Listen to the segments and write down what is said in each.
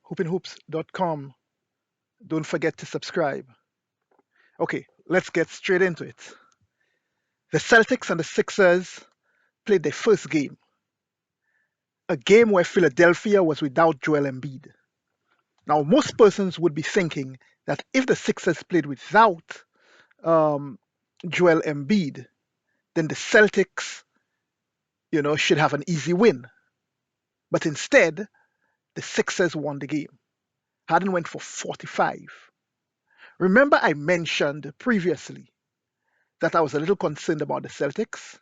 hoopinhoops.com. Don't forget to subscribe. Okay, let's get straight into it. The Celtics and the Sixers played their first game, a game where Philadelphia was without Joel Embiid. Now, most persons would be thinking that if the Sixers played without um, Joel Embiid, then the Celtics, should have an easy win. But instead, the Sixers won the game. Harden went for 45. Remember, I mentioned previously that I was a little concerned about the Celtics.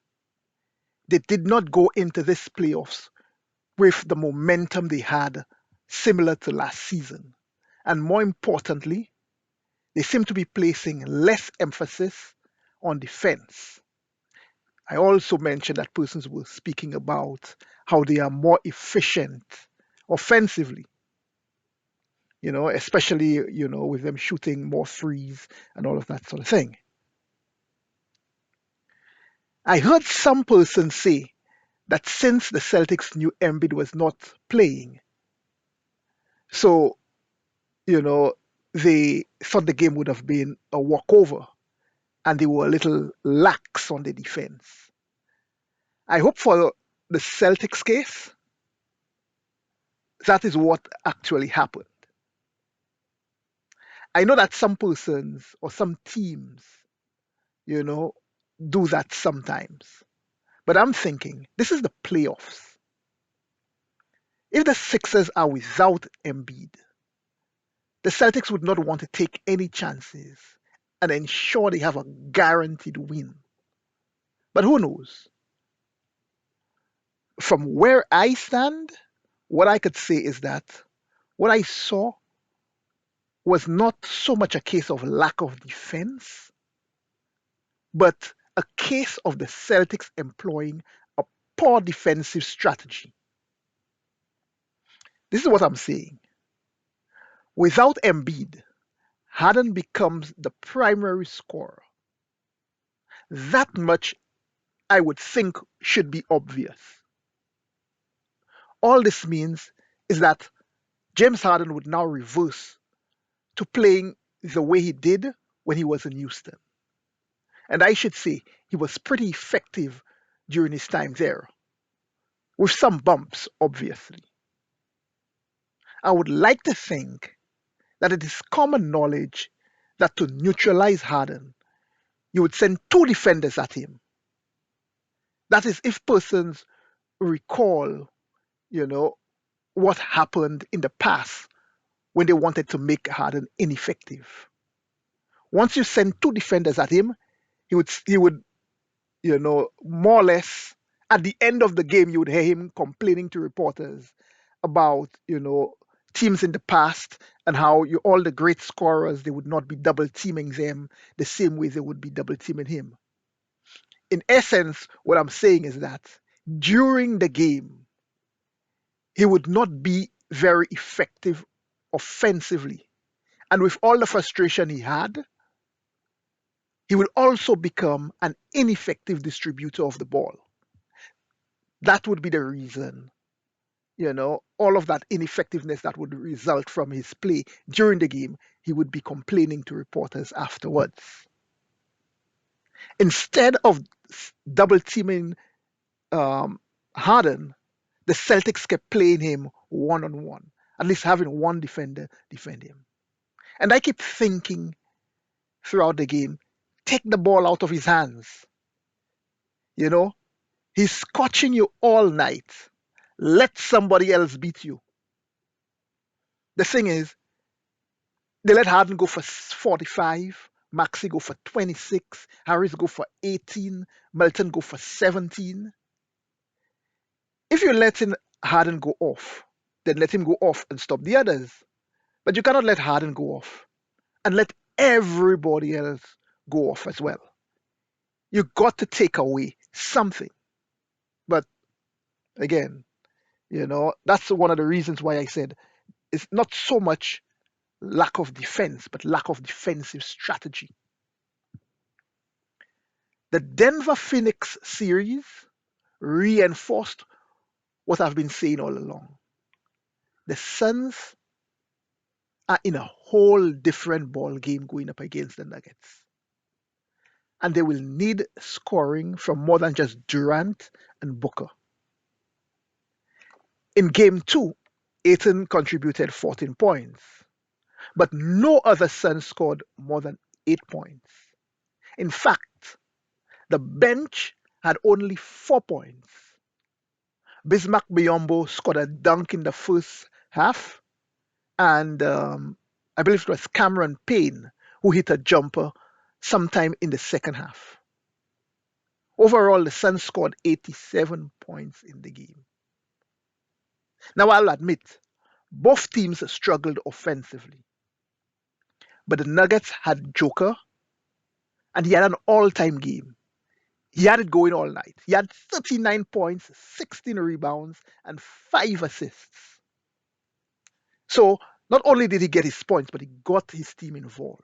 They did not go into this playoffs with the momentum they had similar to last season. And more importantly, they seem to be placing less emphasis on defense. I also mentioned that persons were speaking about how they are more efficient offensively, especially, with them shooting more threes and all of that sort of thing. I heard some persons say that since the Celtics knew Embiid was not playing, so, you know, they thought the game would have been a walkover and they were a little lax on the defense. I hope for the Celtics case, that is what actually happened. I know that some persons or some teams, you know, do that sometimes. But I'm thinking this is the playoffs. If the Sixers are without Embiid, the Celtics would not want to take any chances and ensure they have a guaranteed win. But who knows? From where I stand, what I could say is that what I saw was not so much a case of lack of defense, but a case of the Celtics employing a poor defensive strategy. This is what I'm saying. Without Embiid, Harden becomes the primary scorer. That much I would think should be obvious. All this means is that James Harden would now reverse to playing the way he did when he was in Houston. And I should say he was pretty effective during his time there, with some bumps, obviously. I would like to think that it is common knowledge that to neutralize Harden, you would send two defenders at him. That is, if persons recall, you know, what happened in the past when they wanted to make Harden ineffective. Once you send two defenders at him, he would more or less at the end of the game you would hear him complaining to reporters about teams in the past and how all the great scorers they would not be double teaming them the same way they would be double teaming him. In essence, what I'm saying is that during the game he would not be very effective offensively. And with all the frustration he had, he will also become an ineffective distributor of the ball. That would be the reason, all of that ineffectiveness that would result from his play during the game, he would be complaining to reporters afterwards. Instead of double teaming Harden, the Celtics kept playing him one on one, at least having one defender defend him. And I keep thinking throughout the game, take the ball out of his hands. You know, he's scotching you all night. Let somebody else beat you. The thing is, they let Harden go for 45, Maxi go for 26, Harris go for 18, Melton go for 17. If you're letting Harden go off, then let him go off and stop the others. But you cannot let Harden go off and let everybody else go off as well. You got to take away something. But again, that's one of the reasons why I said it's not so much lack of defense, but lack of defensive strategy. The Denver Phoenix series reinforced what I've been saying all along. The Suns are in a whole different ball game going up against the Nuggets. And they will need scoring from more than just Durant and Booker. In game two, Aiton contributed 14 points, but no other Sun scored more than 8 points. In fact, the bench had only 4 points. Bismack Biyombo scored a dunk in the first half, and I believe it was Cameron Payne who hit a jumper sometime in the second half. Overall, the Suns scored 87 points in the game. Now, I'll admit, both teams struggled offensively, but the Nuggets had Joker, and he had an all time game. He had it going all night. He had 39 points, 16 rebounds, and 5 assists. So, not only did he get his points, but he got his team involved.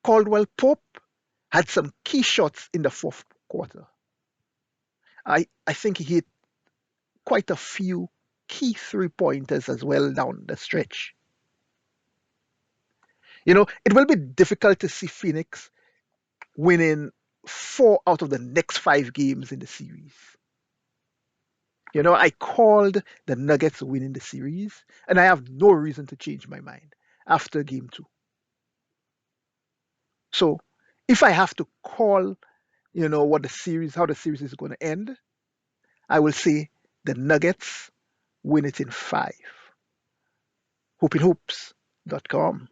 Caldwell Pope had some key shots in the fourth quarter. I think he hit quite a few key 3 pointers as well down the stretch. It will be difficult to see Phoenix winning 4 out of the next 5 games in the series. I called the Nuggets winning the series, and I have no reason to change my mind after game two. So if I have to call, how the series is going to end, I will say the Nuggets win it in 5. Hoopinhoops.com.